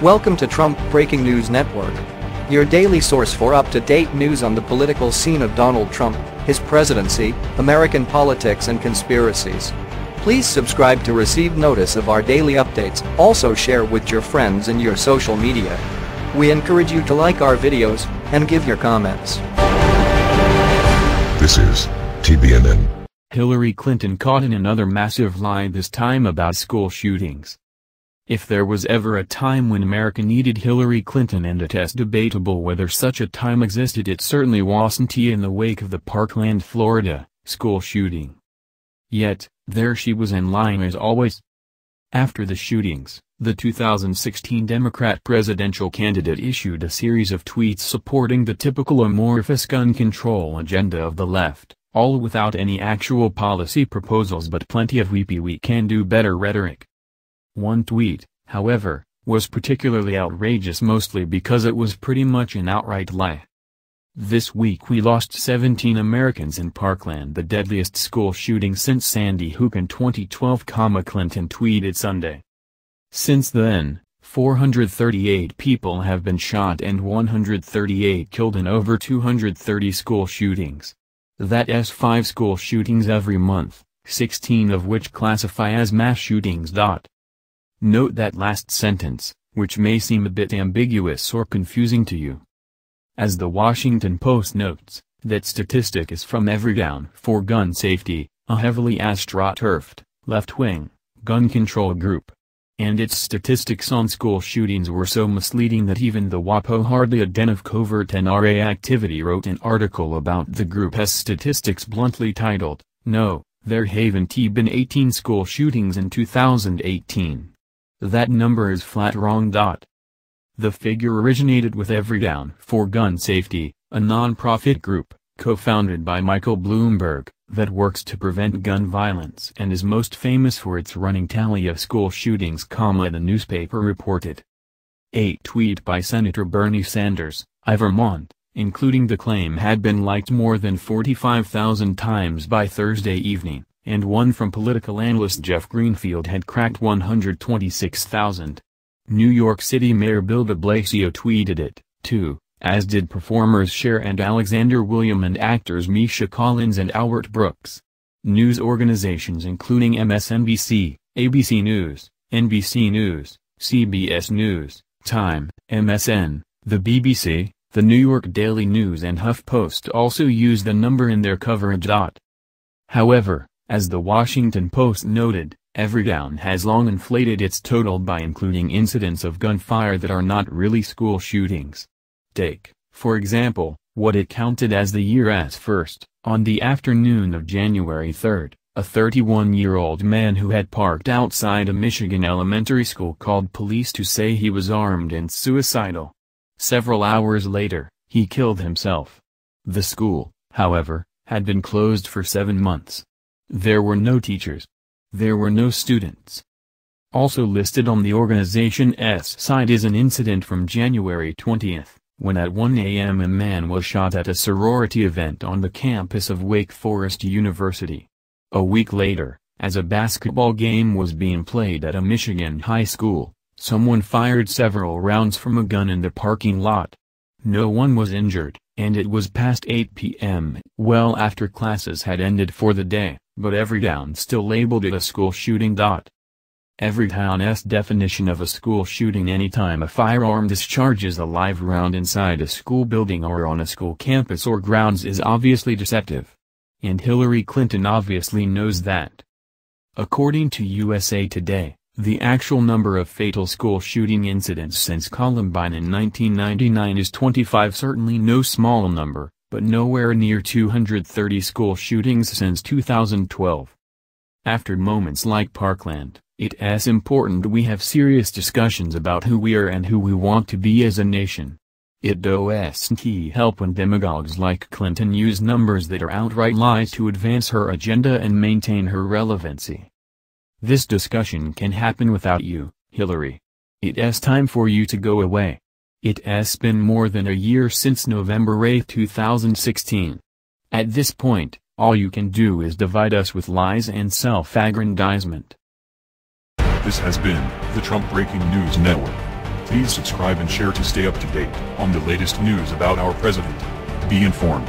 Welcome to Trump Breaking News Network, your daily source for up-to-date news on the political scene of Donald Trump, his presidency, American politics and conspiracies. Please subscribe to receive notice of our daily updates. Also share with your friends and your social media. We encourage you to like our videos and give your comments. This is TBNN. Hillary Clinton caught in another massive lie, this time about school shootings. If there was ever a time when America needed Hillary Clinton, and it is debatable whether such a time existed, it certainly wasn't in the wake of the Parkland, Florida, school shooting. Yet, there she was, and lying as always. After the shootings, the 2016 Democrat presidential candidate issued a series of tweets supporting the typical amorphous gun control agenda of the left, all without any actual policy proposals but plenty of we can do better rhetoric. One tweet, however, was particularly outrageous, mostly because it was pretty much an outright lie. "This week we lost 17 Americans in Parkland, the deadliest school shooting since Sandy Hook in 2012, Clinton tweeted Sunday. Since then, 438 people have been shot and 138 killed in over 230 school shootings. That's 5 school shootings every month, 16 of which classify as mass shootings. Note that last sentence, which may seem a bit ambiguous or confusing to you. As the Washington Post notes, that statistic is from Everytown for Gun Safety, a heavily astroturfed, left-wing, gun control group. And its statistics on school shootings were so misleading that even the WAPO, hardly a den of covert NRA activity, wrote an article about the group's statistics bluntly titled, "No, there haven't been 18 school shootings in 2018. That number is flat wrong." The figure originated with Everytown for Gun Safety, a non-profit group, co-founded by Michael Bloomberg, that works to prevent gun violence and is most famous for its running tally of school shootings, the newspaper reported. A tweet by Senator Bernie Sanders, of Vermont, including the claim, had been liked more than 45,000 times by Thursday evening, and one from political analyst Jeff Greenfield had cracked 126,000. New York City Mayor Bill de Blasio tweeted it, too, as did performers Cher and Alexander William and actors Misha Collins and Albert Brooks. News organizations including MSNBC, ABC News, NBC News, CBS News, Time, MSN, the BBC, the New York Daily News and HuffPost also used the number in their coverage. However, as the Washington Post noted, Everytown has long inflated its total by including incidents of gunfire that are not really school shootings. Take, for example, what it counted as the year's first. On the afternoon of January 3, a 31-year-old man who had parked outside a Michigan elementary school called police to say he was armed and suicidal. Several hours later, he killed himself. The school, however, had been closed for 7 months. There were no teachers. There were no students. Also listed on the organization's site is an incident from January 20, when at 1 a.m. a man was shot at a sorority event on the campus of Wake Forest University. A week later, as a basketball game was being played at a Michigan high school, someone fired several rounds from a gun in the parking lot. No one was injured, and it was past 8 p.m., well after classes had ended for the day, but Everytown still labeled it a school shooting. Everytown's definition of a school shooting: anytime a firearm discharges a live round inside a school building or on a school campus or grounds, is obviously deceptive. And Hillary Clinton obviously knows that. According to USA Today, the actual number of fatal school shooting incidents since Columbine in 1999 is 25, certainly no small number, but nowhere near 230 school shootings since 2012. After moments like Parkland, it's important we have serious discussions about who we are and who we want to be as a nation. It doesn't help when demagogues like Clinton use numbers that are outright lies to advance her agenda and maintain her relevancy. This discussion can happen without you, Hillary. It's time for you to go away. It has been more than a year since November 8, 2016. At this point, all you can do is divide us with lies and self-aggrandizement. This has been the Trump Breaking News Network. Please subscribe and share to stay up to date on the latest news about our president. Be informed.